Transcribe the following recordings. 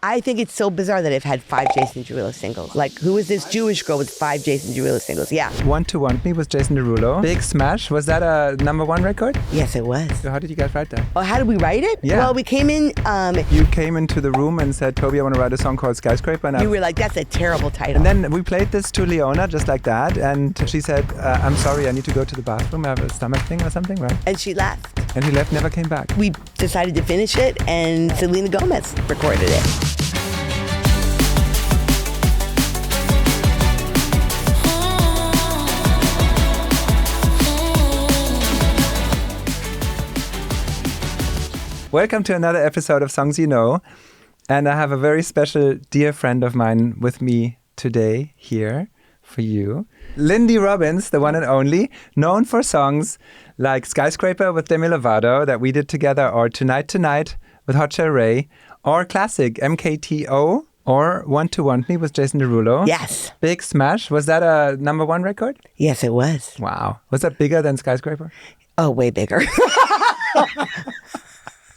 I think it's so bizarre that I've had 5 Jason Derulo singles. Like, who is this Jewish girl with 5 Jason Derulo singles? Yeah. Want to Want Me with Jason Derulo. Big smash. Was that a #1 record? Yes, it was. So how did you guys write that? Oh, how did we write it? Yeah. Well, we came in. You came into the room and said, Toby, I want to write a song called Skyscraper. And You were like, that's a terrible title. And then we played this to Leona just like that. And she said, I'm sorry, I need to go to the bathroom. I have a stomach thing or something, right? And she left. And he left, never came back. We decided to finish it, and Selena Gomez recorded it. Welcome to another episode of Songs You Know. And I have a very special dear friend of mine with me today here for you. Lindy Robbins, the one and only, known for songs like Skyscraper with Demi Lovato that we did together, or Tonight Tonight with Hot Shell Ray, or classic MKTO, or Want to Want Me with Jason Derulo. Yes. Big smash. Was that a #1 record? Yes, it was. Wow. Was that bigger than Skyscraper? Oh, way bigger.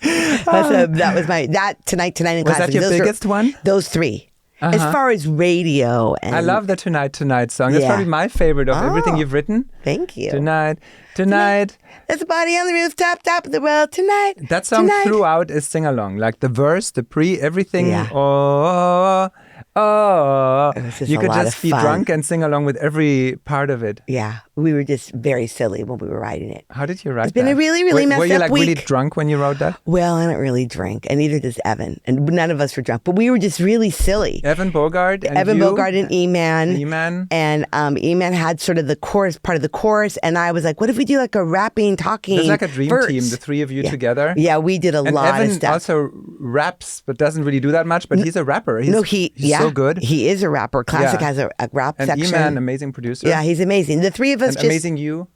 That was my Tonight and Was Classic. that your biggest one? Those 3. As far as radio, and I love the Tonight song. It's probably my favorite of everything you've written. Thank you. Tonight. There's a party on the rooftop, top of the world tonight. That song throughout is sing along, like the verse, the pre, everything. Yeah. You could just be drunk and sing along with every part of it. Yeah, we were just very silly when we were writing it. How did you write that? It's been a really messed up week. Were you like really drunk when you wrote that? Well, I don't really drink, and neither does Evan, and none of us were drunk, but we were just really silly. Evan Bogart and Bogart and E-Man. E-Man. And E-Man had sort of the chorus, part of the chorus, and I was like, what if we do like a rapping, talking There's like a dream verse? team, the 3 of you together. Yeah, we did a lot Evan of stuff. also raps, but doesn't really do that much, but he's a rapper. He's so good. He is a rapper. Classic has a rap and section. E-Man, amazing producer. Yeah, he's amazing. The 3 of us and amazing you.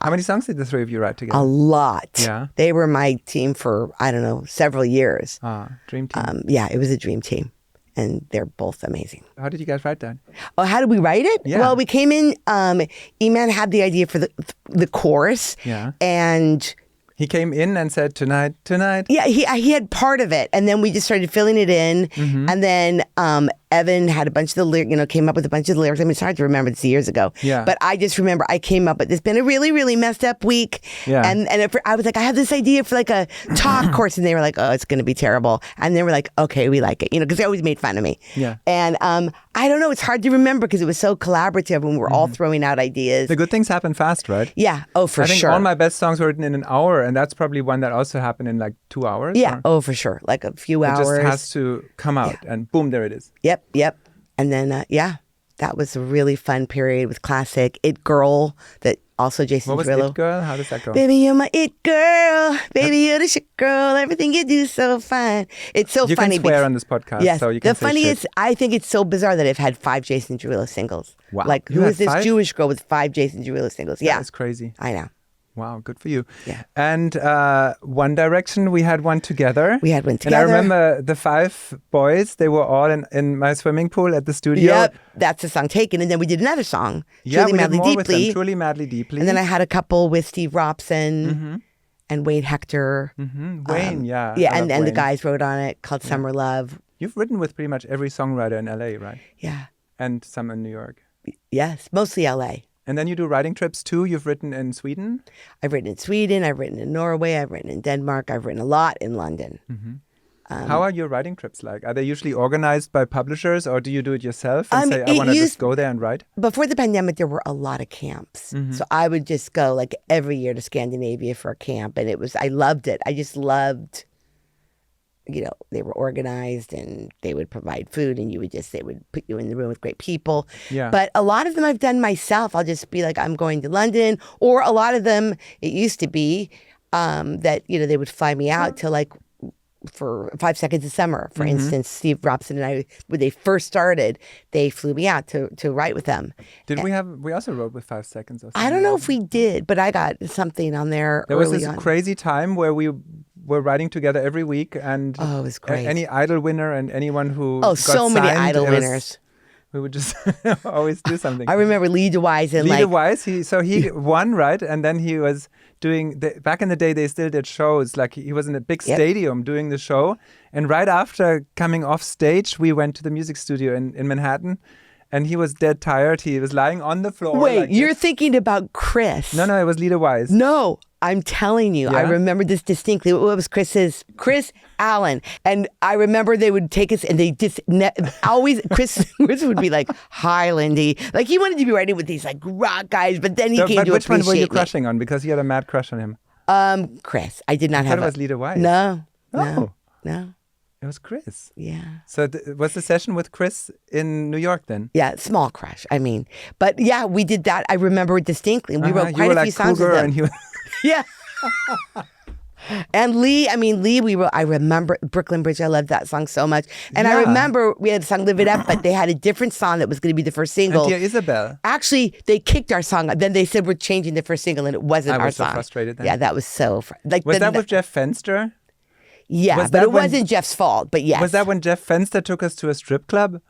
How many songs did the 3 of you write together? A lot. Yeah. They were my team for, I don't know, several years. Dream team. Yeah, it was a dream team. And they're both amazing. How did you guys write that? Oh, how did we write it? Yeah. Well, we came in, E-Man had the idea for the chorus. Yeah. And he came in and said, tonight. Yeah, he had part of it. And then we just started filling it in. Mm-hmm. And then Evan had a bunch of the lyrics, came up with a bunch of the lyrics. I mean, it's hard to remember, it's years ago. Yeah. But I just remember I came up with, it's been a really messed up week. Yeah. And I was like, I have this idea for like a talk course. And they were like, oh, it's going to be terrible. And they were like, okay, we like it, because they always made fun of me. Yeah. And I don't know, it's hard to remember because it was so collaborative and we were all throwing out ideas. The good things happen fast, right? Yeah. Oh, for sure. I think all my best songs were written in an hour, and that's probably one that also happened in like 2 hours. Yeah. Or? Oh, for sure. Like a few hours. It just has to come out and boom, there it is. Yep. And then, that was a really fun period with classic It Girl that also Jason What was Derulo. It Girl? How does that go? Baby, you're my It Girl. Baby, you're the shit girl. Everything you do so fine. It's so funny. You can swear on this podcast. Yes. So you can the say funny shit. is, I think it's so bizarre that I've had 5 Jason Derulo singles. Wow. Like, You who had is this 5? Jewish girl with 5 Jason Derulo singles? Yeah. That's crazy. I know. Wow, good for you. Yeah. And One Direction, we had one together. We had one together. And I remember the 5 boys, they were all in my swimming pool at the studio. Yep, that's the song Taken. And then we did another song, Yeah, Truly we Madly did more Deeply. with them, Truly Madly Deeply. And then I had a couple with Steve Robson and Wayne Hector. Wayne, yeah. Yeah, I and love the Wayne. guys wrote on it called Summer Love. You've written with pretty much every songwriter in LA, right? Yeah. And some in New York. Yes, mostly LA. And then you do writing trips too. You've written in Sweden. I've written in Sweden, I've written in Norway, I've written in Denmark, I've written a lot in London. How are your writing trips like? Are they usually organized by publishers, or do you do it yourself and say, I it want to used- just go there and write? Before the pandemic, there were a lot of camps. So I would just go like every year to Scandinavia for a camp. And I loved it. I just loved, they were organized and they would provide food and they would put you in the room with great people. Yeah. But a lot of them I've done myself. I'll just be like, I'm going to London. Or a lot of them, it used to be that, they would fly me out to like, for 5 Seconds of Summer, for instance, Steve Robson and I, when they first started, they flew me out to write with them. We also wrote with 5 Seconds or something. I don't know if we did, but I got something on there There was early this on. crazy time where we were writing together every week, and Oh, it was great. any Idol winner and anyone who got so many signed, Idol it was winners. We would just always do something. I remember Lee DeWise and Lee DeWise, he won, right? And then he was doing, back in the day, they still did shows. Like he was in a big stadium doing the show. And right after coming off stage, we went to the music studio in Manhattan. And he was dead tired. He was lying on the floor. Wait, like you're thinking about Chris. No, it was Lee DeWise. No, I'm telling you. Yeah? I remember this distinctly. What was Chris Allen. And I remember they would take us and they just always, Chris would be like, hi, Lindy. Like he wanted to be writing with these like rock guys, but then he came to appreciate me. Which one were you crushing on? Because you had a mad crush on him. Chris. I did not have it was Lee DeWise. No. It was Chris. Yeah. So was the session with Chris in New York then? Yeah, small crush. I mean, but yeah, we did that. I remember it distinctly. We wrote quite a few songs with them. And he was yeah. And Lee, I remember Brooklyn Bridge. I loved that song so much. And I remember we had a song, Live It Up, but they had a different song that was going to be the first single. And Dear Isabel. Actually, they kicked our song. Then they said, we're changing the first single, and it wasn't our song. I was so frustrated then. Yeah, that was so... Was that with Jeff Fenster? Yeah, but it wasn't Jeff's fault, but yes. Was that when Jeff Fenster took us to a strip club?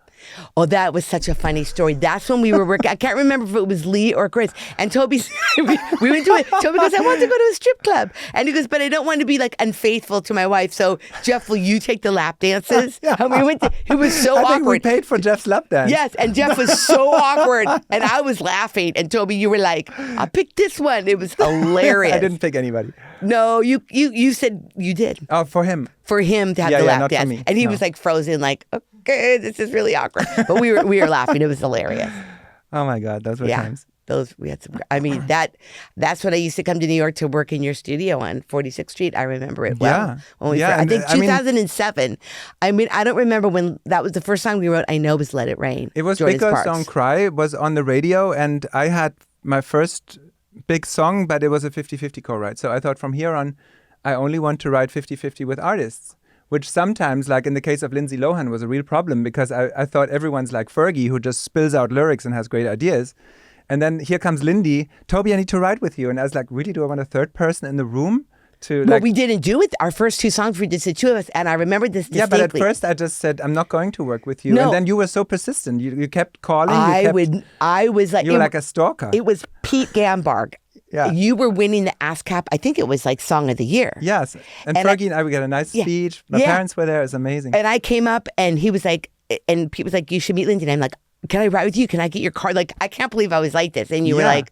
Oh, that was such a funny story. That's when we were working. I can't remember if it was Lee or Chris. And Toby, we went to it. Toby goes, I want to go to a strip club. And he goes, but I don't want to be like unfaithful to my wife. So, Jeff, will you take the lap dances? Yeah. And we went to, it was so I awkward. think we paid for Jeff's lap dance. Yes, and Jeff was so awkward. And I was laughing. And Toby, you were like, I picked this one. It was hilarious. I didn't pick anybody. No, you said you did. Oh, for him. For him to have the lap not dance. For me. And he was like frozen, like, okay, this is really awkward. But we were laughing. It was hilarious. Oh my God, those were times. We had some. I mean, that's when I used to come to New York to work in your studio on 46th Street. I remember it well. I think 2007. I mean, I don't remember when that was the first song we wrote. I know was Let It Rain. It was because Don't Cry was on the radio, and I had my first big song, but it was a 50-50 co-write. So I thought from here on, I only want to write 50-50 with artists. Which sometimes, like in the case of Lindsay Lohan, was a real problem because I thought everyone's like Fergie who just spills out lyrics and has great ideas. And then here comes Lindy, Toby, I need to write with you. And I was like, really, do I want a third person in the room? Well, we didn't do it. Our first two songs, we just the two of us. And I remember this distinctly. Yeah, but at first I just said, I'm not going to work with you. No. And then you were so persistent. You kept calling. I was like... You were like a stalker. It was Pete Gambarg. Yeah. You were winning the ASCAP. I think it was like Song of the Year. Yes. And Fergie and I would get a nice speech. My parents were there. It was amazing. And I came up and he was like, and Pete was like, you should meet Lindy. And I'm like, can I ride with you? Can I get your card? Like, I can't believe I was like this. And you were like,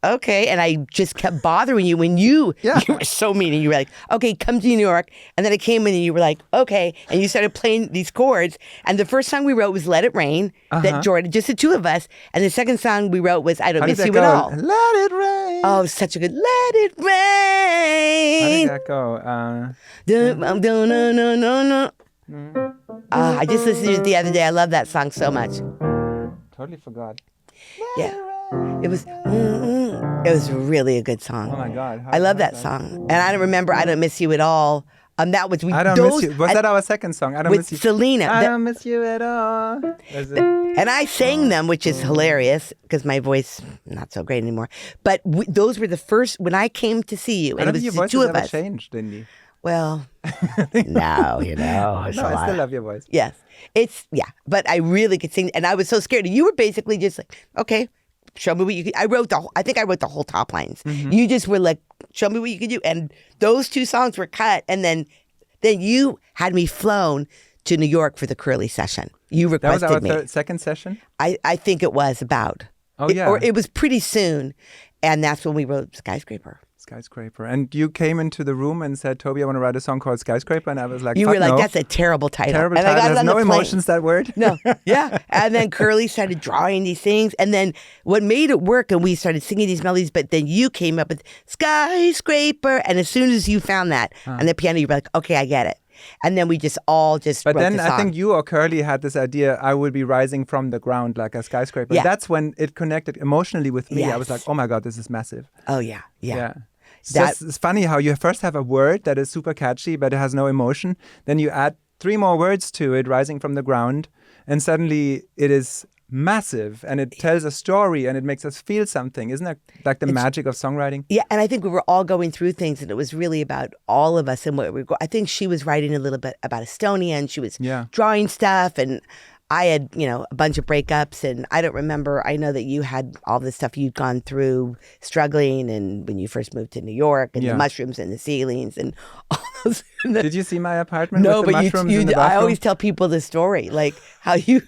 okay. And I just kept bothering you when you were so mean. And you were like, okay, come to New York. And then I came in and you were like, okay. And you started playing these chords. And the first song we wrote was Let It Rain, that Jordan, just the two of us. And the second song we wrote was I Don't Miss You at All. Let it rain. Oh, such a good Let It Rain. How did that go? I just listened to it the other day. I love that song so much. Totally forgot. Yeah. It was really a good song. Oh my God. I love that song. And I don't remember I Don't Miss You at All. That was I Don't Miss You. Was that our second song? I Don't Miss You. With Selena. I Don't Miss You at All. And I sang them, which is hilarious because my voice not so great anymore. But those were the first when I came to see you. And it was your the voice two has of ever us. Changed, didn't you? Well, no, it's I still love your voice. Yes, but I really could sing, and I was so scared. You were basically just like, okay, show me what you could. I think I wrote the whole top lines. Mm-hmm. You just were like, show me what you could do, and those two songs were cut, and then you had me flown to New York for the Curly session. You requested that was our me. second session. I think it was about. Oh yeah, or it was pretty soon, and that's when we wrote Skyscraper. Skyscraper. And you came into the room and said, Toby, I want to write a song called Skyscraper. And I was like, you were like, no. That's a terrible title. Terrible and title. I got There's on no the plane. emotions, that word. No. Yeah. And then Curly started drawing these things. And then what made it work, and we started singing these melodies, but then you came up with Skyscraper. And as soon as you found that on the piano, you were like, okay, I get it. And then we just all But wrote then the song. I think you or Curly had this idea, I will be rising from the ground like a skyscraper. Yeah. That's when it connected emotionally with me. Yes. I was like, oh my God, this is massive. Oh, yeah. Yeah. It's funny how you first have a word that is super catchy, but it has no emotion. Then you add 3 more words to it, rising from the ground. And suddenly it is massive and it tells a story and it makes us feel something. Isn't that like the magic of songwriting? Yeah, and I think we were all going through things and it was really about all of us and what we were I think she was writing a little bit about Estonia and she was drawing stuff and I had, a bunch of breakups, and I don't remember. I know that you had all the stuff you'd gone through struggling, and when you first moved to New York, and the mushrooms in the ceilings and all those. Did you see my apartment No, with the but mushrooms in the bathroom? I always tell people the story, like how you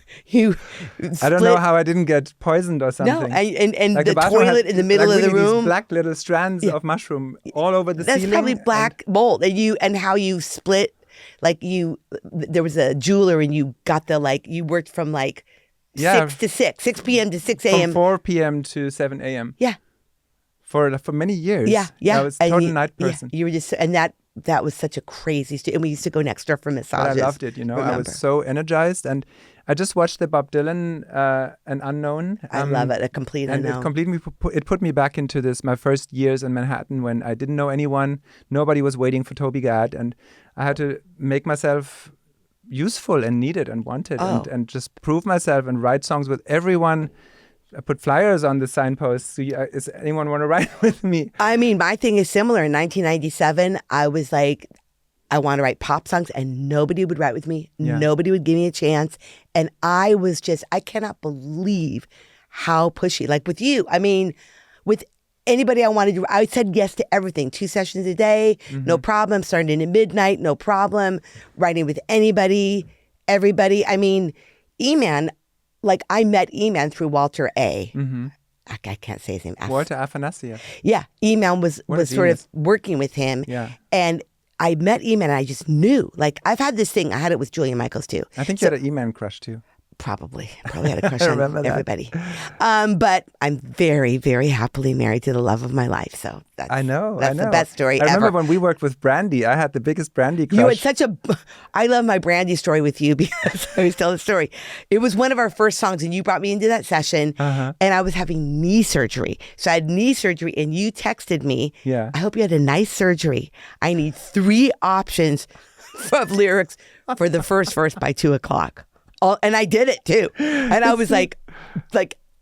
I don't know how I didn't get poisoned or something. No, and like the toilet in the middle of the room. These black little strands of mushroom all over the That's ceiling. That's probably black mold. And how you split, there was a jeweler, and you got you worked from 6 to 6 p.m. to 6 a.m. From 4 p.m. to 7 a.m. Yeah. For many years. Yeah. I was a total night person. Yeah, you were just, and that was such a crazy story. And we used to go next door for massages. But I loved it, I was so energized. And I just watched the Bob Dylan, An Unknown. I love it, A Complete Unknown. And it put me back into my first years in Manhattan when I didn't know anyone. Nobody was waiting for Toby Gad. And I had to make myself useful and needed and wanted and just prove myself and write songs with everyone. I put flyers on the signposts. Does anyone want to write with me? I mean, my thing is similar. In 1997, I was like, I want to write pop songs, and nobody would write with me. Yeah. Nobody would give me a chance. And I was I cannot believe how pushy. Like with you, I mean, with anybody I wanted to, I said yes to everything. 2 sessions a day, no problem. Starting at midnight, no problem. Writing with anybody, everybody. I mean, E-Man, I met E-Man through Walter A. Mm-hmm. I can't say his name. Walter Afanasieff. Yeah. E-Man was sort of working with him. Yeah. And I met E-Man, and I just knew. I've had this thing. I had it with Julia Michaels, too. I think you had an E-Man crush, too. Probably had a crush on everybody. But I'm very, very happily married to the love of my life. So that's the best story ever. I remember when we worked with Brandy, I had the biggest Brandy crush. You had I love my Brandy story with you, because I always tell the story. It was one of our first songs, and you brought me into that session, and I was having knee surgery. So I had knee surgery, and you texted me, I hope you had a nice surgery. I need 3 options of lyrics for the first verse by 2:00. And I did it too. And I was like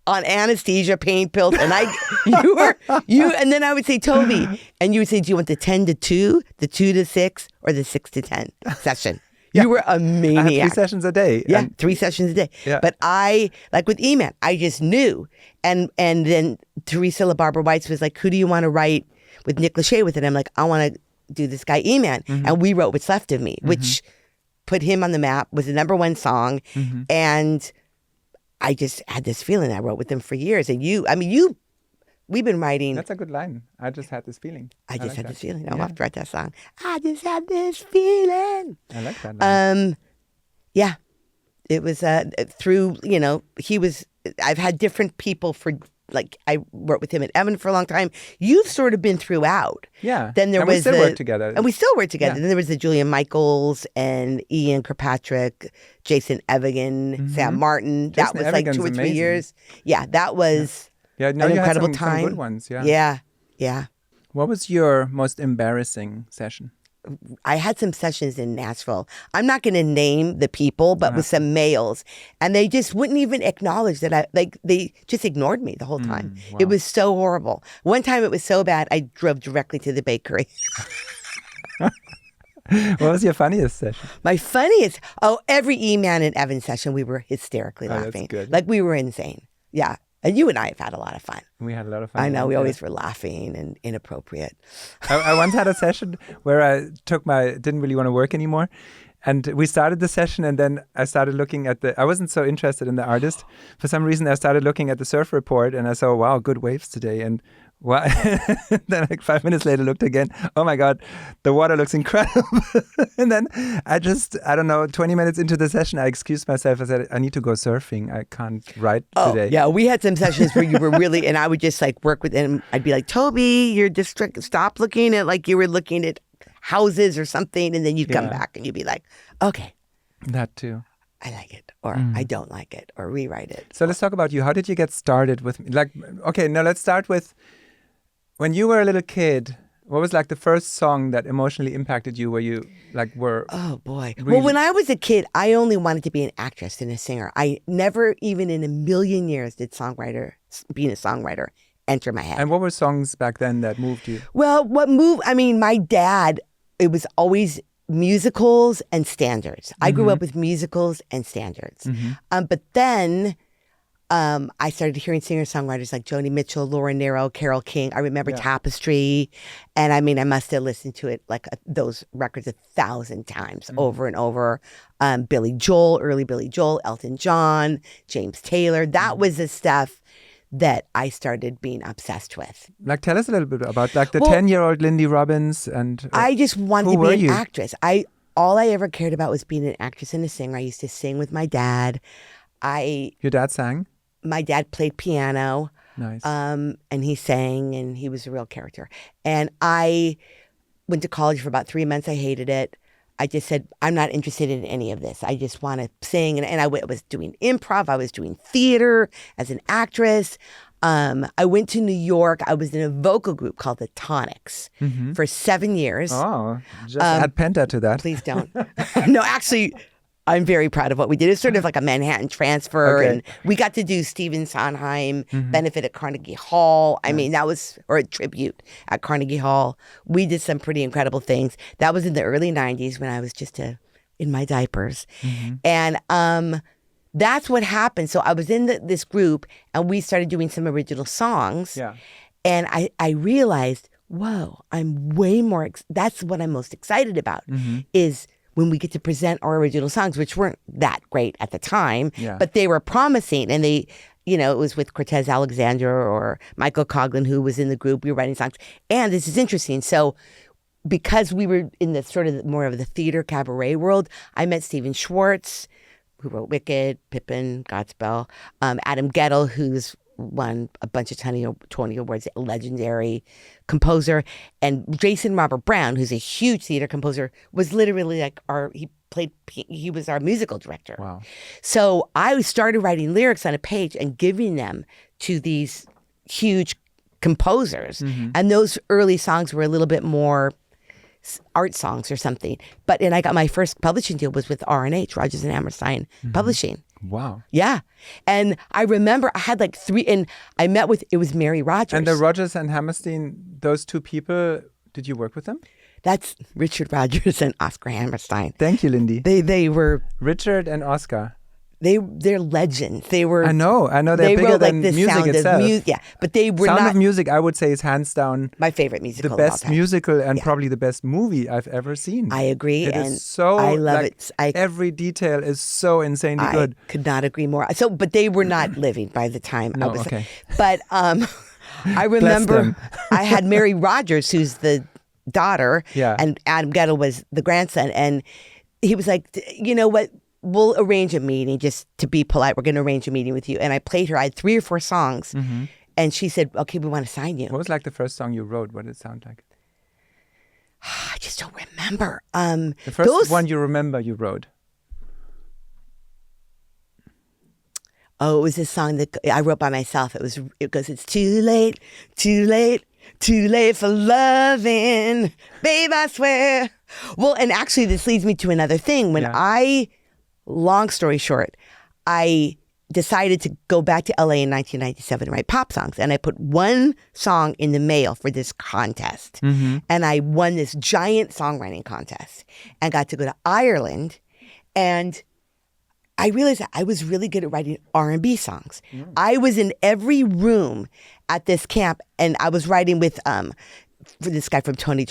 on anesthesia, pain pills. And and then I would say, Toby, and you would say, do you want the 10 to 2, the 2 to 6, or the 6 to 10 session? You were a maniac. I had 3 sessions a day. Yeah, 3 sessions a day. Yeah. But I, with E-Man, I just knew. And then Teresa LaBarbera White was like, who do you want to write with Nick Lachey with? And I'm like, I want to do this guy E-Man. And we wrote What's Left of Me, which put him on the map, was the #1 song. And I just had this feeling. I wrote with him for years. And we've been writing. That's a good line. I just had this feeling. I just had this feeling. I'll have to write that song. I just had this feeling. I like that line. Yeah. It was through, I've had different people for, I worked with him at Evan for a long time. You've sort of been throughout. Yeah. Then there was we still work together. And we still work together. Yeah. Then there was the Julia Michaels and Ian Kirkpatrick, Jason Evigan, Sam Martin. Jason That was Evigan's 2 or 3 amazing. years. Yeah, that was an incredible had time. Some good ones, yeah. Yeah. What was your most embarrassing session? I had some sessions in Nashville. I'm not going to name the people, but with some males. And they just wouldn't even acknowledge that they just ignored me the whole time. Wow. It was so horrible. One time it was so bad, I drove directly to the bakery. What was your funniest session? My funniest? Every E-Man and Evan session, we were hysterically laughing. That's good. We were insane. Yeah. And you and I have had a lot of fun. We had a lot of fun. I know. We always were laughing and inappropriate. I once had a session where I didn't really want to work anymore. And we started the session, and then I started looking at I wasn't so interested in the artist. For some reason, I started looking at the surf report, and I saw, wow, good waves today. And then 5 minutes later, looked again. Oh my God, the water looks incredible. And then I don't know, 20 minutes into the session, I excused myself. I said, I need to go surfing. I can't write today. Yeah, we had some sessions where you were really, and I would just work with him. I'd be like, Toby, you're stop looking at you were looking at houses or something. And then you'd come back and you'd be like, okay. That too. I like it, or I don't like it, or rewrite it. So let's talk about you. How did you get started with me? Now let's start with when you were a little kid. What was the first song that emotionally impacted you, where you were? Oh boy! Really... Well, when I was a kid, I only wanted to be an actress and a singer. I never, even in a million years, did being a songwriter enter my head. And what were songs back then that moved you? Well, what moved? I mean, my dad. It was always musicals and standards. I grew up with musicals and standards. But then I started hearing singer-songwriters like Joni Mitchell, Laura Nyro, Carole King. I remember Tapestry. And I mean, I must have listened to it like those records 1,000 times over and over. Billy Joel, early Billy Joel, Elton John, James Taylor. That was the stuff that I started being obsessed with. Like, tell us a little bit about like the 10-year-old Lindy Robbins and... I just wanted to be an actress. All I ever cared about was being an actress and a singer. I used to sing with my dad. Your dad sang? My dad played piano. Nice. And he sang, and he was a real character. And I went to college for about 3 months. I hated it. I just said, I'm not interested in any of this. I just want to sing. And I was doing improv. I was doing theater as an actress. I went to New York. I was in a vocal group called the Tonics for 7 years. Oh, just add Penta to that. Please don't. No, actually, I'm very proud of what we did. It's sort of like a Manhattan Transfer. Okay. And we got to do Stephen Sondheim benefit at Carnegie Hall. I mean, or a tribute at Carnegie Hall. We did some pretty incredible things. That was in the early 90s when I was just in my diapers. And that's what happened. So I was in this group, and we started doing some original songs. Yeah. And I realized, whoa, I'm way more, that's what I'm most excited about is when we get to present our original songs, which weren't that great at the time, but they were promising. And they, it was with Cortez Alexander or Michael Coughlin, who was in the group. We were writing songs. And this is interesting. So because we were in the sort of more of the theater cabaret world, I met Stephen Schwartz, who wrote Wicked, Pippin, Godspell, Adam Gettle, who's won a bunch of Tony Awards, a legendary composer, and Jason Robert Brown, who's a huge theater composer, was literally like he was our musical director. Wow. So I started writing lyrics on a page and giving them to these huge composers. And those early songs were a little bit more art songs or something. And I got my first publishing deal was with R&H, Rodgers and Hammerstein Publishing. Wow. Yeah. And I remember I had like 3, and I met it was Mary Rodgers. And the Rodgers and Hammerstein, those two people, did you work with them? That's Richard Rodgers and Oscar Hammerstein. Thank you, Lindy. They were... Richard and Oscar. They're legends. They were... I know. They're bigger than the music Sound itself. But they were Sound not... of Music, I would say, is hands down... my favorite musical the of all best time. musical and probably the best movie I've ever seen. I agree. It and is so... I love it. Every detail is so insanely good. I could not agree more. But they were not living by the time I was... okay. But I remember I had Mary Rodgers, who's the daughter, and Adam Gettle was the grandson. And he was like, you know what? We'll arrange a meeting just to be polite. We're going to arrange a meeting with you. And I played her. I had 3 or 4 songs. And she said, okay, we want to sign you. What was like the first song you wrote? What did it sound like? I just don't remember. The first one you remember you wrote? Oh, it was a song that I wrote by myself. It goes, it's too late, too late, too late for loving. Babe, I swear. Well, and actually this leads me to another thing. Long story short, I decided to go back to LA in 1997 and write pop songs. And I put one song in the mail for this contest. And I won this giant songwriting contest and got to go to Ireland. And I realized that I was really good at writing R&B songs. I was in every room at this camp, and I was writing with for this guy from Tony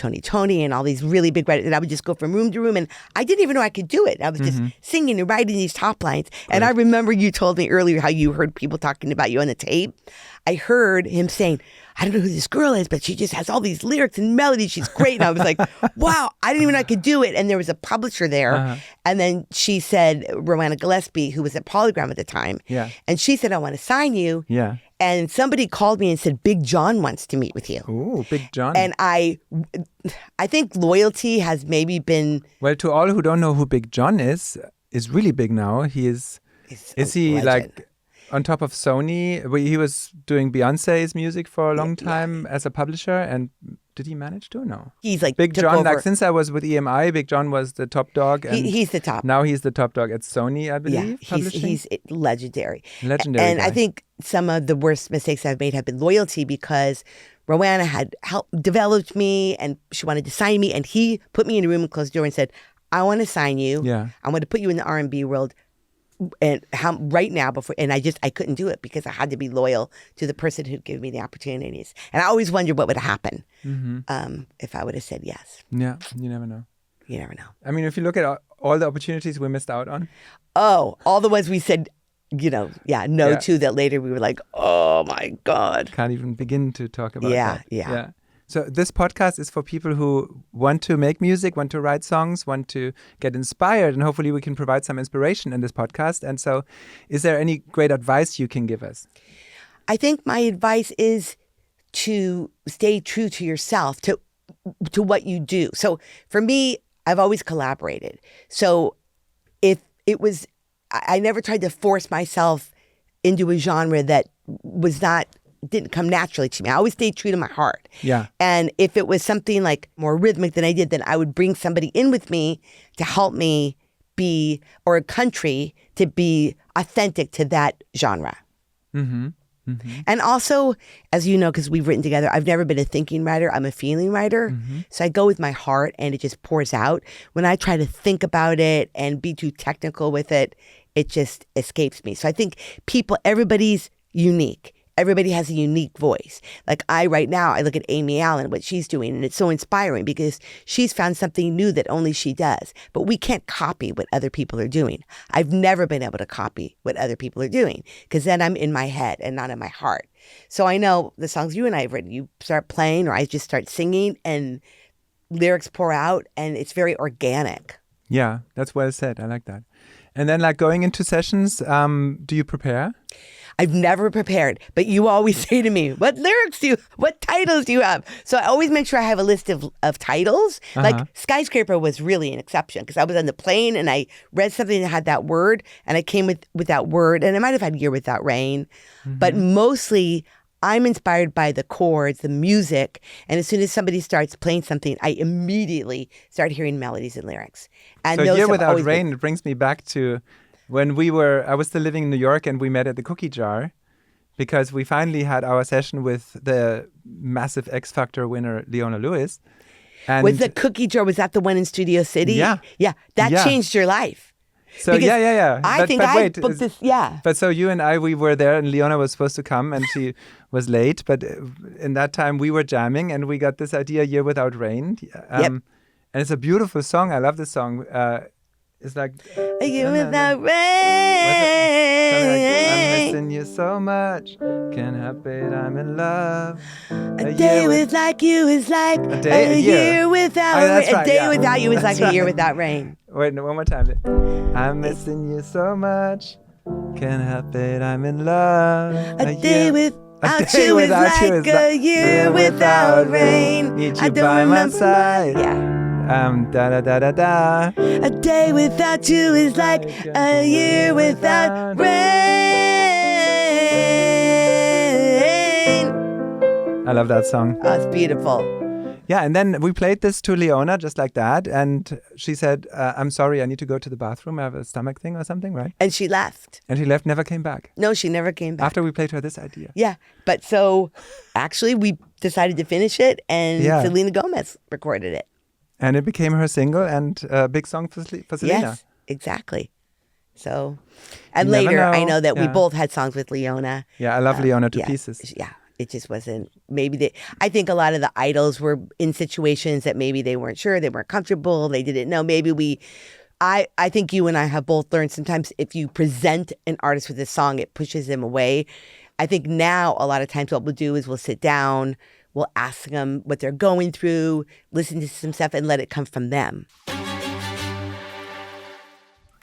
and all these really big writers. And I would just go from room to room, and I didn't even know I could do it. I was just singing and writing these top lines. Great. And I remember you told me earlier how you heard people talking about you on the tape. I heard him saying, I don't know who this girl is, but she just has all these lyrics and melodies. She's great. And I was like, wow, I didn't even know I could do it. And there was a publisher there. And then she said, Roanna Gillespie, who was at Polygram at the time. And she said, I want to sign you. And somebody called me and said, Big John wants to meet with you. Ooh, Big John. And I think loyalty has maybe been... Well, to all who don't know who Big John is really big now. Is he legend. Like on top of Sony? He was doing Beyonce's music for a long time as a publisher, and did he manage to? No. He's like Big John. over. Like since I was with EMI, Big John was the top dog. And he's the top. Now he's the top dog at Sony, I believe. Yeah, he's legendary. Legendary. And guy. I think some of the worst mistakes I've made have been loyalty, because Roanna had developed me and she wanted to sign me, and he put me in a room and closed the door and said, I want to sign you. Yeah. I want to put you in the R&B world. And right now and I couldn't do it because I had to be loyal to the person who'd give me the opportunities. And I always wondered what would happen if I would have said yes. Yeah, you never know. You never know. I mean, if you look at all the opportunities we missed out on. Oh, all the ones we said, to, that later we were like, oh my God. Can't even begin to talk about that. Yeah. So this podcast is for people who want to make music, want to write songs, want to get inspired, and hopefully we can provide some inspiration in this podcast. And so is there any great advice you can give us? I think my advice is to stay true to yourself, to what you do. So for me, I've always collaborated. So if it was, I never tried to force myself into a genre that didn't come naturally to me. I always stayed true to my heart. Yeah. And if it was something like more rhythmic than I did, then I would bring somebody in with me to help me be, or a country to be authentic to that genre. Mm-hmm. Mm-hmm. And also, as you know, because we've written together, I've never been a thinking writer. I'm a feeling writer. Mm-hmm. So I go with my heart and it just pours out. When I try to think about it and be too technical with it, it just escapes me. So I think everybody's unique. Everybody has a unique voice. Like I look at Amy Allen, what she's doing, and it's so inspiring because she's found something new that only she does. But we can't copy what other people are doing. I've never been able to copy what other people are doing because then I'm in my head and not in my heart. So I know the songs you and I have written, you start playing or I just start singing and lyrics pour out and it's very organic. Yeah, that's well said. I like that. And then like going into sessions, do you prepare? I've never prepared, but you always say to me, what titles do you have? So I always make sure I have a list of titles. Uh-huh. Like Skyscraper was really an exception because I was on the plane and I read something that had that word and I came with that word and I might have had Year Without Rain, but mostly I'm inspired by the chords, the music, and as soon as somebody starts playing something, I immediately start hearing melodies and lyrics. And so Year Without Rain, it brings me back to when I was still living in New York and we met at the Cookie Jar because we finally had our session with the massive X Factor winner, Leona Lewis. And with the Cookie Jar, was that the one in Studio City? Yeah. Yeah, that changed your life. So because yeah. I think I booked this, yeah. But so you and I, we were there and Leona was supposed to come and she was late. But in that time we were jamming and we got this idea, Year Without Rain. Yep. And it's a beautiful song. I love this song. It's like A Year Without Rain. I'm missing you so much. Can't help it, I'm in love. A day without you is like a year without rain. Right, a day without you is like a year without rain. Wait, no, one more time. I'm missing you so much. Can't help it, I'm in love. A day without you is like a year without rain. Need you by my side. Yeah. Da da da da da. A day without you is like a year without rain. I love that song. Oh, it's beautiful. Yeah, and then we played this to Leona just like that, and she said, "I'm sorry, I need to go to the bathroom. I have a stomach thing or something, right?" And she left. And she left, never came back. No, she never came back. After we played her this idea. Yeah, but so actually we decided to finish it, and Selena Gomez recorded it. And it became her single and a big song for Selena. Yes, exactly. So, and later I know that we both had songs with Leona. Yeah, I love Leona to pieces. Yeah, it just wasn't, I think a lot of the idols were in situations that maybe they weren't sure, they weren't comfortable, they didn't know. I think you and I have both learned sometimes if you present an artist with a song, it pushes them away. I think now a lot of times what we'll do is we'll sit down, we'll ask them what they're going through, listen to some stuff, and let it come from them.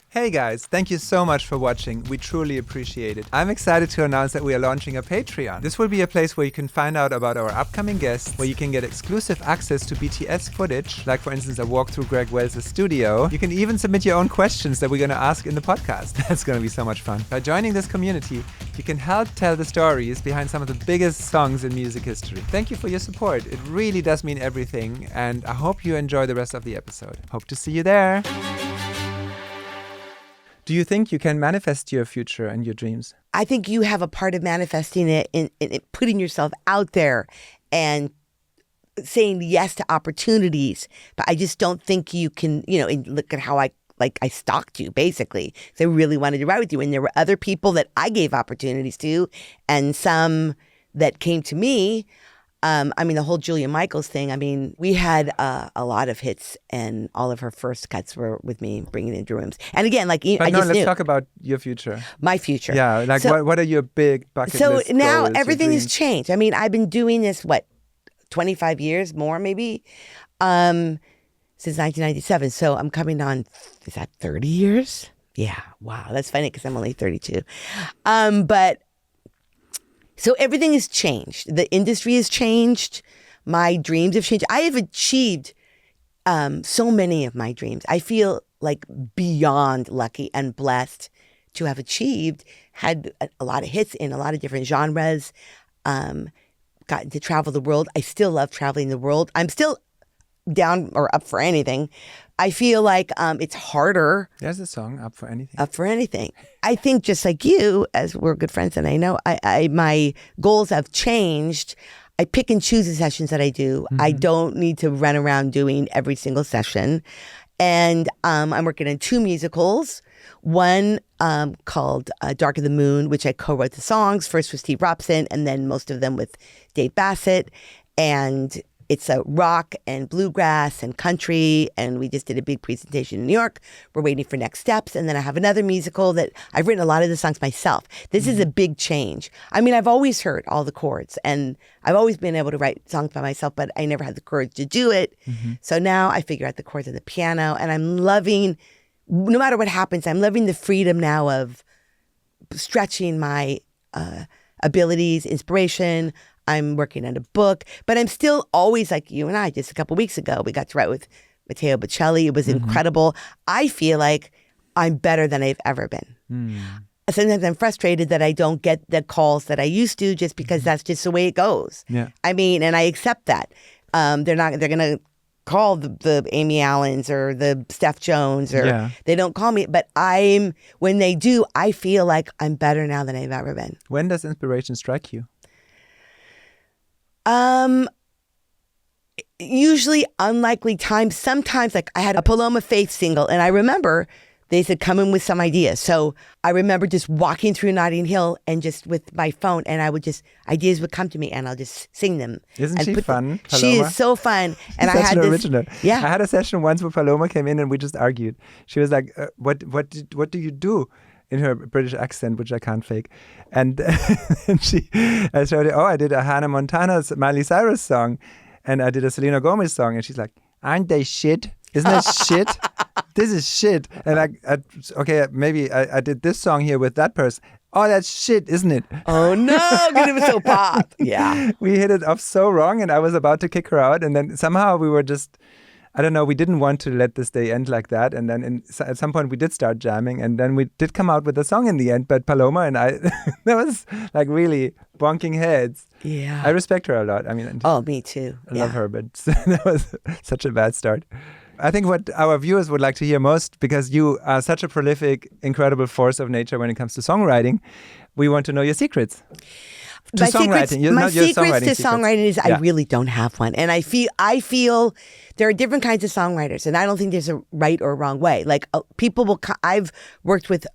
Hey guys, thank you so much for watching. We truly appreciate it. I'm excited to announce that we are launching a Patreon. This will be a place where you can find out about our upcoming guests, where you can get exclusive access to BTS footage, like for instance a walk through Greg Wells' studio. You can even submit your own questions that we're going to ask in the podcast. That's going to be so much fun. By joining this community, you can help tell the stories behind some of the biggest songs in music history. Thank you for your support. It really does mean everything, and I hope you enjoy the rest of the episode. Hope to see you there. Do you think you can manifest your future and your dreams? I think you have a part of manifesting it in putting yourself out there and saying yes to opportunities, but I just don't think you can, and look at how I stalked you, basically. So I really wanted to write with you. And there were other people that I gave opportunities to, and some that came to me. The whole Julia Michaels thing, we had a lot of hits, and all of her first cuts were with me bringing in rooms. And again, let's talk about your future. My future. Yeah, what are your big bucket list So now goals, everything has changed. I've been doing this, 25 years, more maybe, since 1997. So I'm coming on, is that 30 years? Yeah, wow, that's funny because I'm only 32. So everything has changed. The industry has changed. My dreams have changed. I have achieved so many of my dreams. I feel like beyond lucky and blessed to have had a lot of hits in a lot of different genres, gotten to travel the world. I still love traveling the world. I'm still down or up for anything. I feel like it's harder. There's a song, Up for Anything. Up for anything. I think just like you, as we're good friends, and I know my goals have changed. I pick and choose the sessions that I do. I don't need to run around doing every single session. And I'm working on 2 musicals. One called Dark of the Moon, which I co-wrote the songs, first with Steve Robson, and then most of them with Dave Bassett. And it's a rock and bluegrass and country, and we just did a big presentation in New York. We're waiting for next steps. And then I have another musical that I've written a lot of the songs myself. This is a big change. I've always heard all the chords, and I've always been able to write songs by myself, but I never had the courage to do it. So now I figure out the chords of the piano, and I'm loving, no matter what happens, I'm loving the freedom now of stretching my abilities, inspiration. I'm working on a book, but I'm still always like you and I. Just a couple weeks ago, we got to write with Matteo Bocelli. It was incredible. I feel like I'm better than I've ever been. Sometimes I'm frustrated that I don't get the calls that I used to, just because that's just the way it goes. Yeah. And I accept that. They're going to call the Amy Allens or the Steph Jones, or they don't call me. But when they do, I feel like I'm better now than I've ever been. When does inspiration strike you? Usually unlikely times. Sometimes, like I had a Paloma Faith single, and I remember they said, come in with some ideas. So I remember just walking through Notting Hill and just with my phone, and ideas would come to me, and I'll just sing them. Isn't she fun, Paloma? She is so fun. And I had original. Yeah. I had a session once where Paloma came in and we just argued. She was like, what do you do? In her British accent, which I can't fake. And I showed her, I did a Hannah Montana's Miley Cyrus song, and I did a Selena Gomez song, and she's like, aren't they shit? Isn't that shit? This is shit. And maybe I did this song here with that person. Oh, that's shit, isn't it? Oh no, because it was so pop. Yeah. We hit it off so wrong, and I was about to kick her out, and then somehow we were just, I don't know, we didn't want to let this day end like that. And then at some point we did start jamming, and then we did come out with a song in the end. But Paloma and I, that was like really bonking heads. Yeah. I respect her a lot. Me too. I love her, but that was such a bad start. I think what our viewers would like to hear most, because you are such a prolific, incredible force of nature when it comes to songwriting, we want to know your secrets. My secrets to songwriting is I really don't have one. And I feel there are different kinds of songwriters, and I don't think there's a right or wrong way. Like I've worked with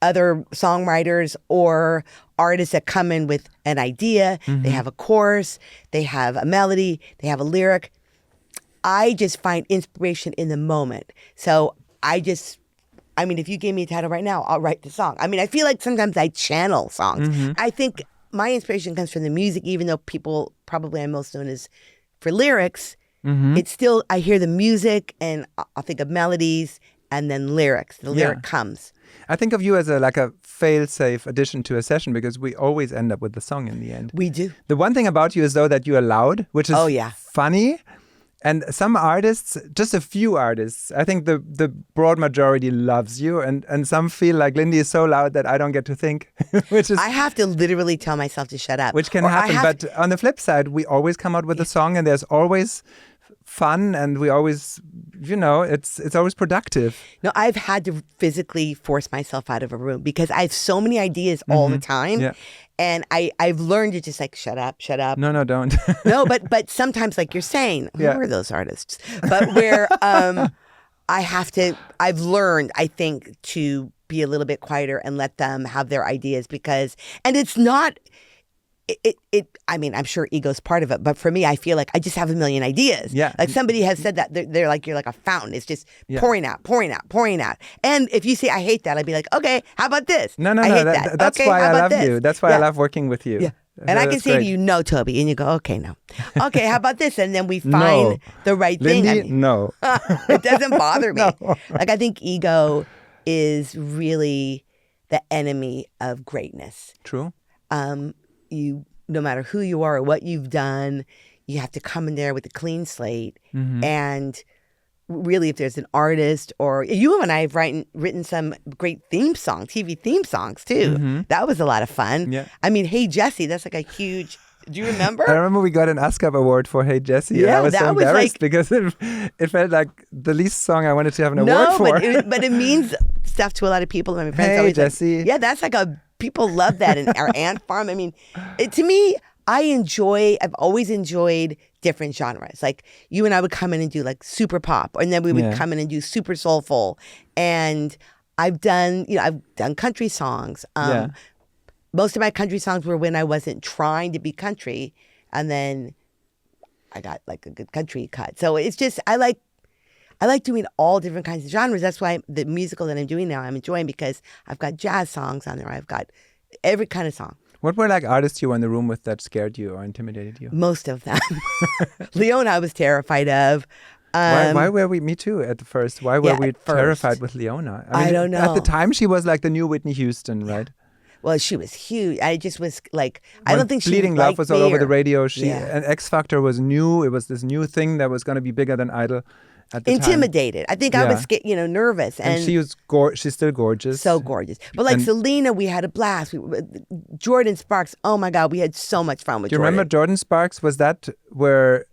other songwriters or artists that come in with an idea. They have a chorus, they have a melody, they have a lyric. I just find inspiration in the moment. So if you gave me a title right now, I'll write the song. I feel like sometimes I channel songs. I think my inspiration comes from the music, even though people probably I'm most known as for lyrics. It's still, I hear the music and I'll think of melodies and then lyrics. The lyric comes. I think of you as a fail-safe addition to a session, because we always end up with the song in the end. We do. The one thing about you is, though, that you are loud, which is funny. And some artists, just a few artists, I think the broad majority loves you, and some feel like Lindy is so loud that I don't get to think, which is... I have to literally tell myself to shut up. Which can happen, but on the flip side, we always come out with a song, and there's always fun, and we always, it's always productive. No, I've had to physically force myself out of a room because I have so many ideas all the time. Yeah. And I've learned to just like, shut up. No, don't. No, but sometimes like you're saying, who Yeah. are those artists? But where I've learned, I think, to be a little bit quieter and let them have their ideas and it's not, I mean, I'm sure ego's part of it, but for me, I feel like I just have a million ideas. Yeah. Like somebody has said that they're like, you're like a fountain. It's just Yeah. pouring out. And if you say, I hate that, I'd be like, okay, how about this? No. I hate that. That's okay, why how I about love this? you. That's why I love working with you. Yeah. And I can That's say great. to you, no, Toby. And you go, okay, no. Okay, how about this? And then we find the right thing. Lindy, no. It doesn't bother me. No. Like, I think ego is really the enemy of greatness. True. No matter who you are or what you've done, you have to come in there with a clean slate. Mm-hmm. And really, if there's an artist, or you and I have written some great TV theme songs too. Mm-hmm. That was a lot of fun. Yeah. I mean, Hey Jesse, that's like a huge. Do you remember? I remember we got an ASCAP award for Hey Jesse. And Yeah, I was so that was embarrassed like- because it felt like the least song I wanted to have an award for. but it means stuff to a lot of people. My friends Hey, always like, Jesse. yeah, that's like people love that in our ant farm. I mean, to me, I've always enjoyed different genres. Like you and I would come in and do like super pop, and then we would come in and do super soulful. And I've done country songs. Most of my country songs were when I wasn't trying to be country, and then I got like a good country cut. So it's just I like doing all different kinds of genres. That's why the musical that I'm doing now I'm enjoying, because I've got jazz songs on there. I've got every kind of song. What were like artists you were in the room with that scared you or intimidated you? Most of them. Leona I was terrified of. Why were we? Me too. At the first, why were we at first. terrified with Leona? I don't know. At the time, she was like the new Whitney Houston, right? Well, she was huge. I just was like, I don't think she Bleeding liked Love was me all over or- the radio. Yeah. And X Factor was new. It was this new thing that was going to be bigger than Idol at the time. Intimidated. I think I was nervous. And she was she's still gorgeous. So gorgeous. But like And- Selena, we had a blast. Jordan Sparks, oh my God, we had so much fun with Do you Jordan. remember Jordan Sparks? Was that where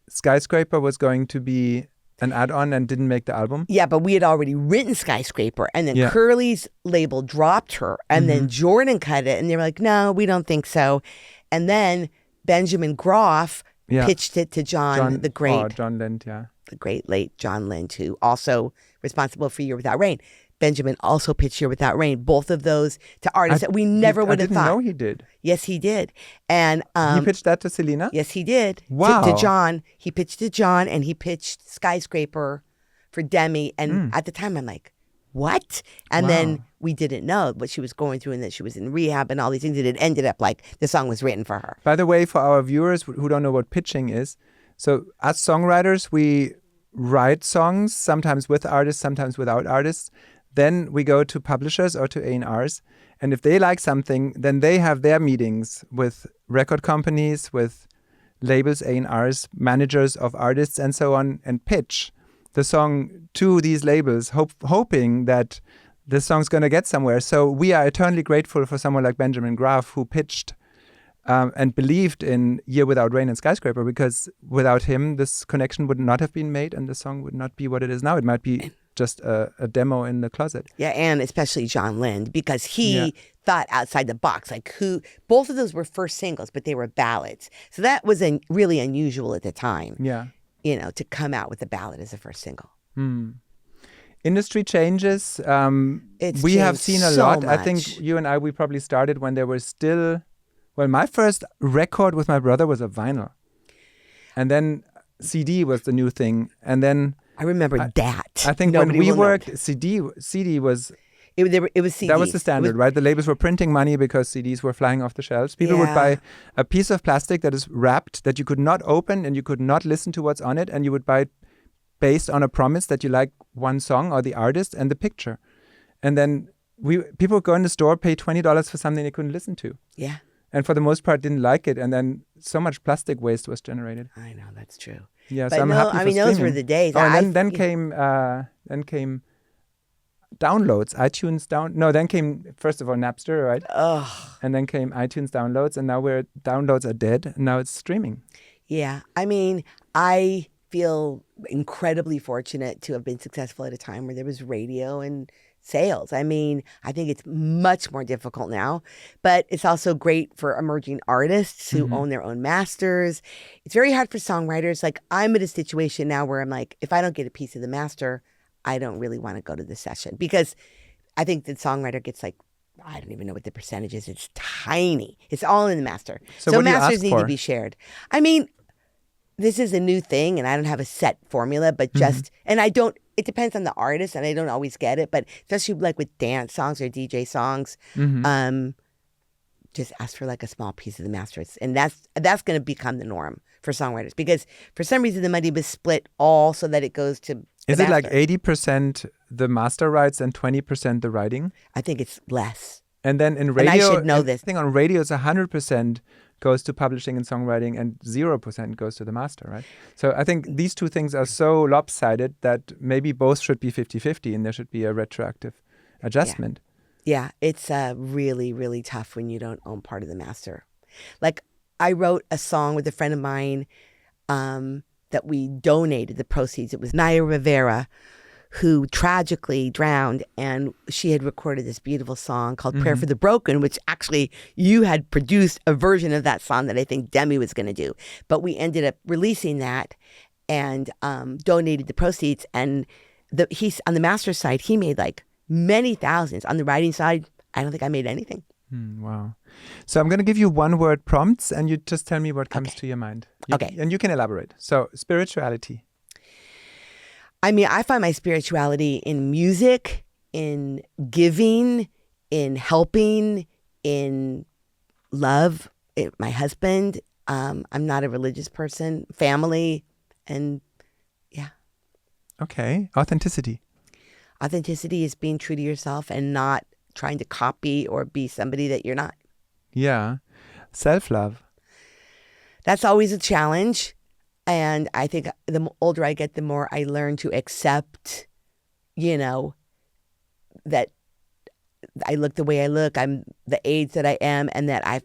Skyscraper was going to be an add-on and didn't make the album? Yeah, but we had already written Skyscraper, and then Yeah. Curly's label dropped her, and then Jordan cut it, and they were like, no, we don't think so. And then Benjamin Groff pitched it to John the Great. Oh, John Lind, yeah. The great late John Lind, who also responsible for Year Without Rain. Benjamin also pitched Year Without Rain. Both of those to artists that we never would have I thought. didn't know he did. Yes, he did. And He pitched that to Selena? yes, he did. Wow. To John. He pitched to John, and he pitched Skyscraper for Demi. And at the time, I'm like, what? And then we didn't know what she was going through, and that she was in rehab and all these things. And it ended up like the song was written for her. By the way, for our viewers who don't know what pitching is, so as songwriters, we write songs, sometimes with artists, sometimes without artists. Then we go to publishers or to A&Rs. And if they like something, then they have their meetings with record companies, with labels, A&Rs, managers of artists, and so on, and pitch the song to these labels, hoping that the song's going to get somewhere. So we are eternally grateful for someone like Benjamin Groff, who pitched and believed in Year Without Rain and Skyscraper, because without him, this connection would not have been made and the song would not be what it is now. It might be just a demo in the closet. Yeah, and especially John Lind, because he thought outside the box. Like both of those were first singles, but they were ballads. So that was really unusual at the time. Yeah. To come out with a ballad as a first single. Industry changes. It's we have changed seen a so lot. I much. think you and I, we probably started when there was still, well, my first record with my brother was a vinyl. And then CD was the new thing. And then I remember that. I think Nobody when we will know. worked, CD was, It was CDs. that was the standard, right? The labels were printing money because CDs were flying off the shelves. People would buy a piece of plastic that is wrapped, that you could not open and you could not listen to what's on it. And you would buy it based on a promise that you like one song or the artist and the picture. And then people would go in the store, pay $20 for something they couldn't listen to. Yeah. And for the most part, didn't like it. And then so much plastic waste was generated. I know, that's true. Yeah, But so I'm no, happy I for mean, those were streaming. the days. Oh, and then came downloads, iTunes then came, first of all, Napster, right? Ugh. And then came iTunes downloads, and now downloads are dead, and now it's streaming. Yeah. I mean, I feel incredibly fortunate to have been successful at a time where there was radio and sales. I mean, I think it's much more difficult now, but it's also great for emerging artists who own their own masters. It's very hard for songwriters. Like, I'm at a situation now where I'm like, if I don't get a piece of the master, I don't really want to go to the session, because I think the songwriter gets like, I don't even know what the percentage is. It's tiny. It's all in the master. So what do you masters ask need for? to be shared. I mean, this is a new thing and I don't have a set formula, but just, and I don't, it depends on the artist and I don't always get it, but especially like with dance songs or DJ songs, just ask for like a small piece of the masters. And that's going to become the norm for songwriters, because for some reason the money was split all so that it goes to Is the it like master. 80% the master rights and 20% the writing? I think it's less. And then in radio, And I should know this. I think on radio it's 100% goes to publishing and songwriting and 0% goes to the master, right? So I think these two things are so lopsided that maybe both should be 50-50 and there should be a retroactive adjustment. Yeah, it's really, really tough when you don't own part of the master. Like, I wrote a song with a friend of mine that we donated the proceeds. It was Naya Rivera, who tragically drowned, and she had recorded this beautiful song called Prayer for the Broken, which actually you had produced a version of that song that I think Demi was going to do. But we ended up releasing that and donated the proceeds. And he's on the master side, he made like many thousands. On the writing side, I don't think I made anything. Wow. So I'm going to give you one word prompts and you just tell me what comes to your mind. Okay. And you can elaborate. So spirituality. I mean, I find my spirituality in music, in giving, in helping, in love, my husband. I'm not a religious person, family, and yeah. Okay. Authenticity. Authenticity is being true to yourself and not trying to copy or be somebody that you're not. Yeah. Self-love. That's always a challenge. And I think the older I get, the more I learn to accept, that I look the way I look, I'm the age that I am, and that I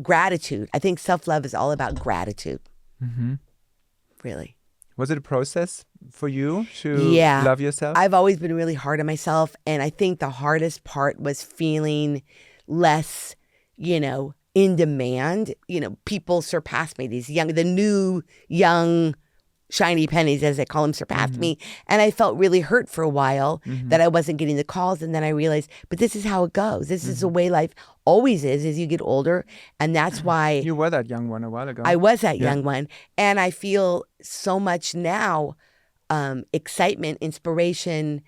gratitude. I think self-love is all about gratitude. Really. Was it a process for you to love yourself? I've always been really hard on myself. And I think the hardest part was feeling less, in demand. People surpassed me. The new young shiny pennies, as they call them, surpassed me. And I felt really hurt for a while that I wasn't getting the calls. And then I realized, but this is how it goes. This is the way life always is as you get older. And that's why you were that young one a while ago. I was that young one. And I feel so much now excitement, inspiration,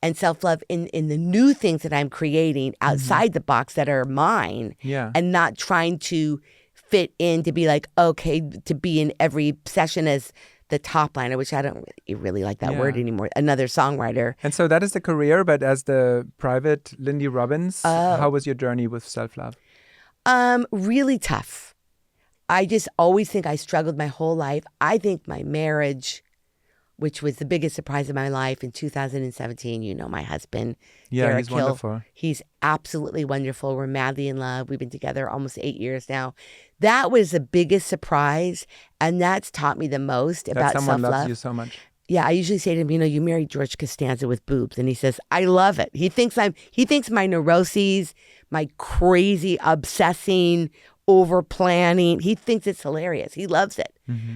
and self-love in the new things that I'm creating outside the box that are mine. Yeah. And not trying to fit in to be like, okay, to be in every session as the top liner, which I don't really like that word anymore. Another songwriter. And so that is the career, but as the private Lindy Robbins, how was your journey with self-love? Really tough. I just always think I struggled my whole life. I think my marriage, which was the biggest surprise of my life in 2017, my husband, Derek he's Hill. wonderful. He's absolutely wonderful. We're madly in love. We've been together almost 8 years now. That was the biggest surprise, and that's taught me the most about that someone self-love. loves you so much. Yeah, I usually say to him, you married George Costanza with boobs. And he says, I love it. He thinks my neuroses, my crazy obsessing, over planning, he thinks it's hilarious. He loves it.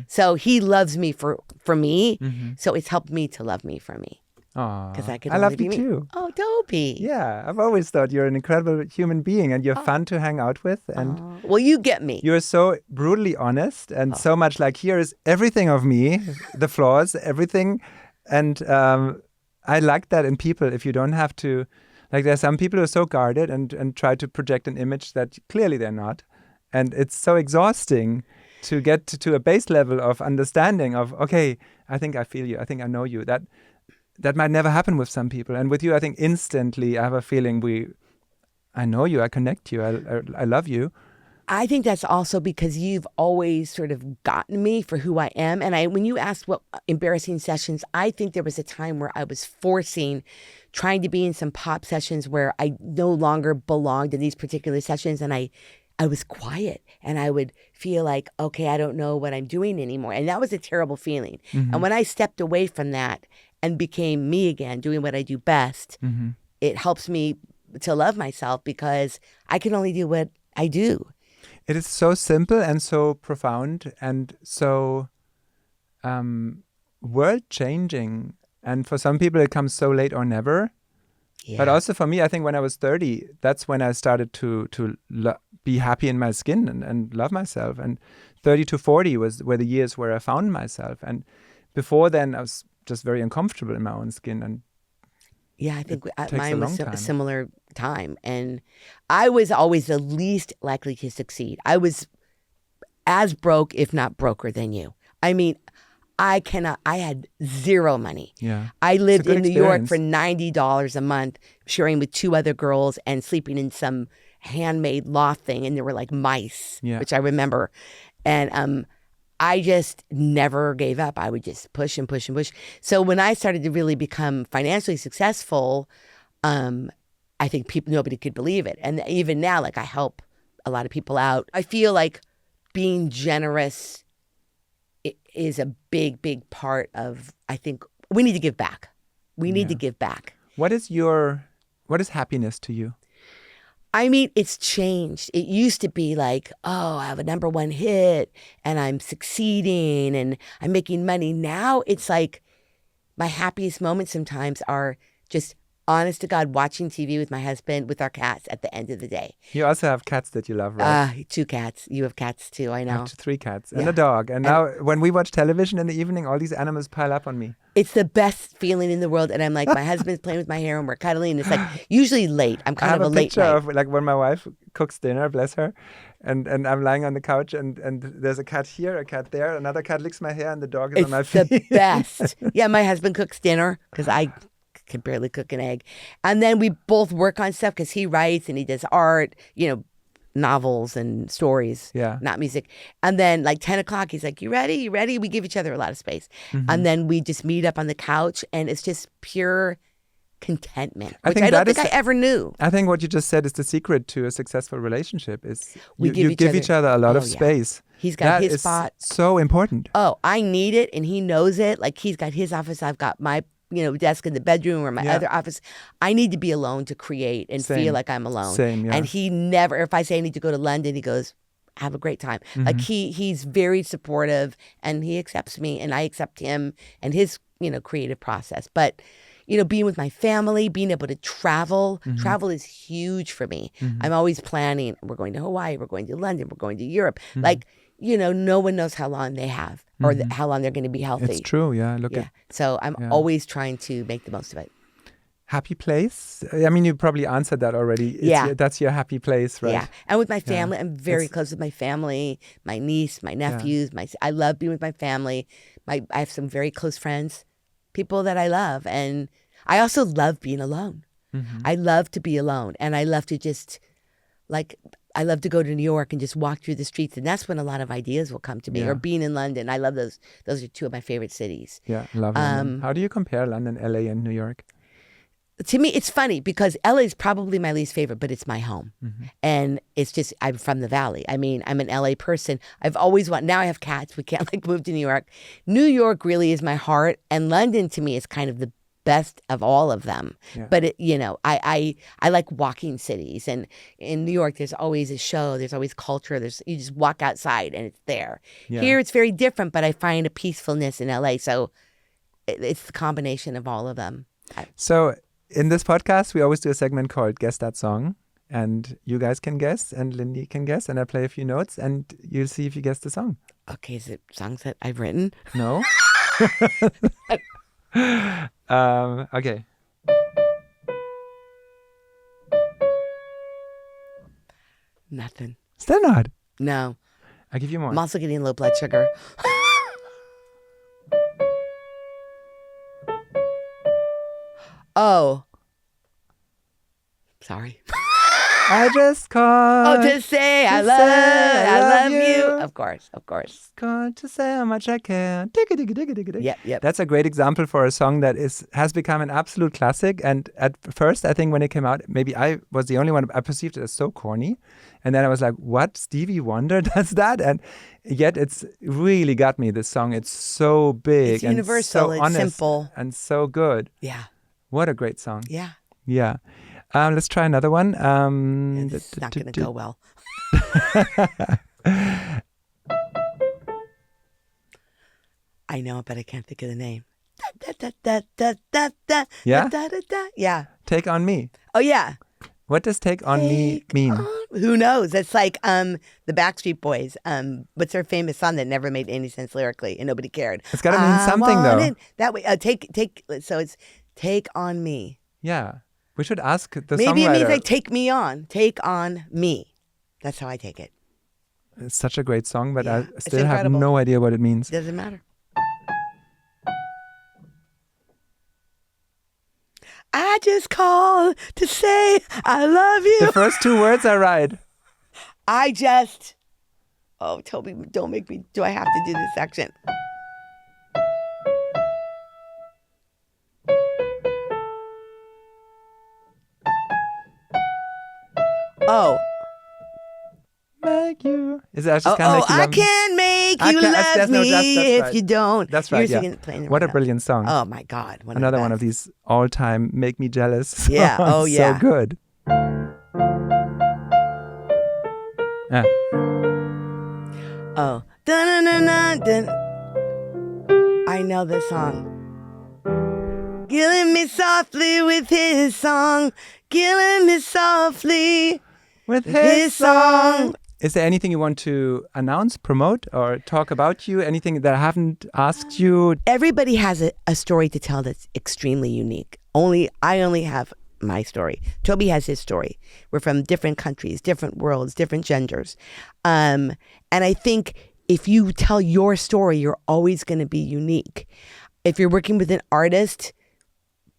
So he loves me for me. So it's helped me to love me for me. Because I love you too. Oh, Toby. Yeah, I've always thought you're an incredible human being and you're fun to hang out with. And well, you get me. You're so brutally honest and so much like, here is everything of me, the flaws, everything. And I like that in people. If you don't have to, like, there's some people who are so guarded and try to project an image that clearly they're not. And it's so exhausting to get to a base level of understanding of, okay, I think I feel you. I think I know you. That might never happen with some people. And with you, I think instantly I have a feeling I know you, I connect you, I love you. I think that's also because you've always sort of gotten me for who I am. And when you asked what embarrassing sessions, I think there was a time where I was trying to be in some pop sessions where I no longer belonged in these particular sessions. And I I was quiet and I would feel like, okay, I don't know what I'm doing anymore. And that was a terrible feeling. And when I stepped away from that and became me again, doing what I do best, it helps me to love myself because I can only do what I do. It is so simple and so profound and so world-changing. And for some people, it comes so late or never. Yeah. But also for me, I think when I was 30, that's when I started to be happy in my skin and love myself. And 30 to 40 were the years where I found myself. And before then, I was just very uncomfortable in my own skin. And yeah, I think takes mine a was long a time. similar time. And I was always the least likely to succeed. I was as broke, if not broker than you. I mean, I had zero money. Yeah. I lived good in New York experience. for $90 a month, sharing with 2 other girls and sleeping in some handmade loft thing. And there were like mice, Yeah. which I remember. And I just never gave up. I would just push and push and push. So when I started to really become financially successful, I think nobody could believe it. And even now, like I help a lot of people out. I feel like being generous is a big, big part of, I think we need to give back. We need to give back. What is happiness to you? I mean, it's changed. It used to be like, oh, I have a #1 hit and I'm succeeding and I'm making money. Now it's like my happiest moments sometimes are just honest to God watching TV with my husband, with our cats at the end of the day. You also have cats that you love, right? 2 cats. You have cats too, I I know. have 3 cats and a dog. And now when we watch television in the evening, all these animals pile up on me. It's the best feeling in the world. And I'm like, my husband's playing with my hair and we're cuddling. And it's like usually late. I'm kind of a late picture night. of like when my wife cooks dinner, bless her, and I'm lying on the couch and there's a cat here, a cat there, another cat licks my hair and the dog is on my feet. It's the best. Yeah, my husband cooks dinner because I can barely cook an egg. And then we both work on stuff because he writes and he does art, novels and stories, not music. And then like 10 o'clock, he's like, you ready? You ready? We give each other a lot of space. And then we just meet up on the couch and it's just pure contentment, which I don't think I ever knew. I think what you just said is the secret to a successful relationship is We you give each other a lot of space. He's got his is spot. So important. Oh, I need it and he knows it. Like he's got his office. I've got my desk in the bedroom or my other office. I need to be alone to create and feel like I'm alone. Same, yeah. And he never, if I say I need to go to London, he goes, have a great time. Like he's very supportive and he accepts me and I accept him and his, creative process. But, being with my family, being able to travel, travel is huge for me. I'm always planning. We're going to Hawaii. We're going to London. We're going to Europe. Like, no one knows how long they have or how long they're going to be healthy. It's true, yeah. So I'm always trying to make the most of it. Happy place? I mean, you probably answered that already. That's your happy place, right? Yeah. And with my family, I'm very close with my family, my niece, my nephews. I love being with my family. I have some very close friends, people that I love. And I also love being alone. I love to be alone. And I love to just, I love to go to New York and just walk through the streets. And that's when a lot of ideas will come to me. Or being in London. I love those. Those are 2 of my favorite cities. Yeah, love London. How do you compare London, LA, and New York? To me, it's funny because LA is probably my least favorite, but it's my home. And it's just, I'm from the Valley. I mean, I'm an LA person. I've always now I have cats. We can't move to New York. New York really is my heart. And London to me is kind of the best of all of them. Yeah. But, I like walking cities. And in New York, there's always a show. There's always culture. You just walk outside and it's there. Yeah. Here, it's very different, but I find a peacefulness in LA. So it's the combination of all of them. So in this podcast, we always do a segment called Guess That Song. And you guys can guess and Lindy can guess. And I play a few notes and you'll see if you guess the song. Okay, is it songs that I've written? No. Okay. Nothing. Still not? No. I'll give you more. I'm also getting low blood sugar. Oh. Sorry. I just called. Oh, to say I love you. Of course. Called to say how much I care. Digga. Yep. That's a great example for a song that has become an absolute classic. And at first, I think when it came out, maybe I was the only one. I perceived it as so corny. And then I was like, what? Stevie Wonder does that? And yet it's really got me, this song. It's so big. It's universal. And so it's honest simple. and so good. Yeah. What a great song. Yeah. Yeah. Let's try another one. It's not going to go well. I know, but I can't think of the name. Yeah? Yeah. Take On Me. Oh, yeah. What does Take On Me mean? Who knows? It's like the Backstreet Boys. What's their famous song that never made any sense lyrically and nobody cared? It's got to mean something, though. That way, so it's Take On Me. Yeah. We should ask the Maybe songwriter. it means like take me on. Take on me. That's how I take it. It's such a great song, but I it's still have incredible. no idea what it means. Doesn't matter. I just called to say I love you. The first two words are right. Oh, Toby, don't make me. Do I have to do this section? Oh. Make you. Is that just kind of like you I love me? can make you love me if right. you don't. That's right. You're Yeah. playing it What a right brilliant song. now. Oh my God. Another one of these all-time make me jealous songs. Yeah. Oh yeah. So good. Yeah. Oh. Dun-dun-dun-dun-dun. I know this song. Killing me softly with his song. Killing me softly with his song. Is there anything you want to announce, promote, or talk about you? Anything that I haven't asked you? Everybody has a story to tell that's extremely unique. I only have my story. Toby has his story. We're from different countries, different worlds, different genders. And I think if you tell your story, you're always going to be unique. If you're working with an artist,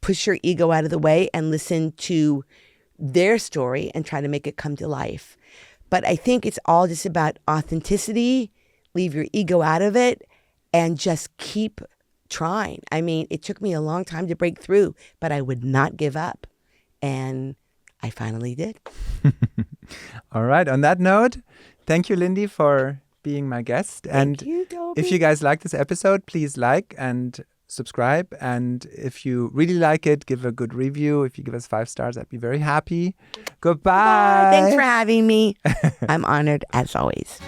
push your ego out of the way and listen to their story and try to make it come to life. But I think it's all just about authenticity, leave your ego out of it, and just keep trying. I mean, it took me a long time to break through, but I would not give up. And I finally did. All right. On that note, thank you, Lindy, for being my guest. Thank you, Toby. If you guys like this episode, please like and subscribe. And if you really like it, give a good review. If you give us 5 stars, I'd be very happy. Goodbye. Thanks for having me. I'm honored as always.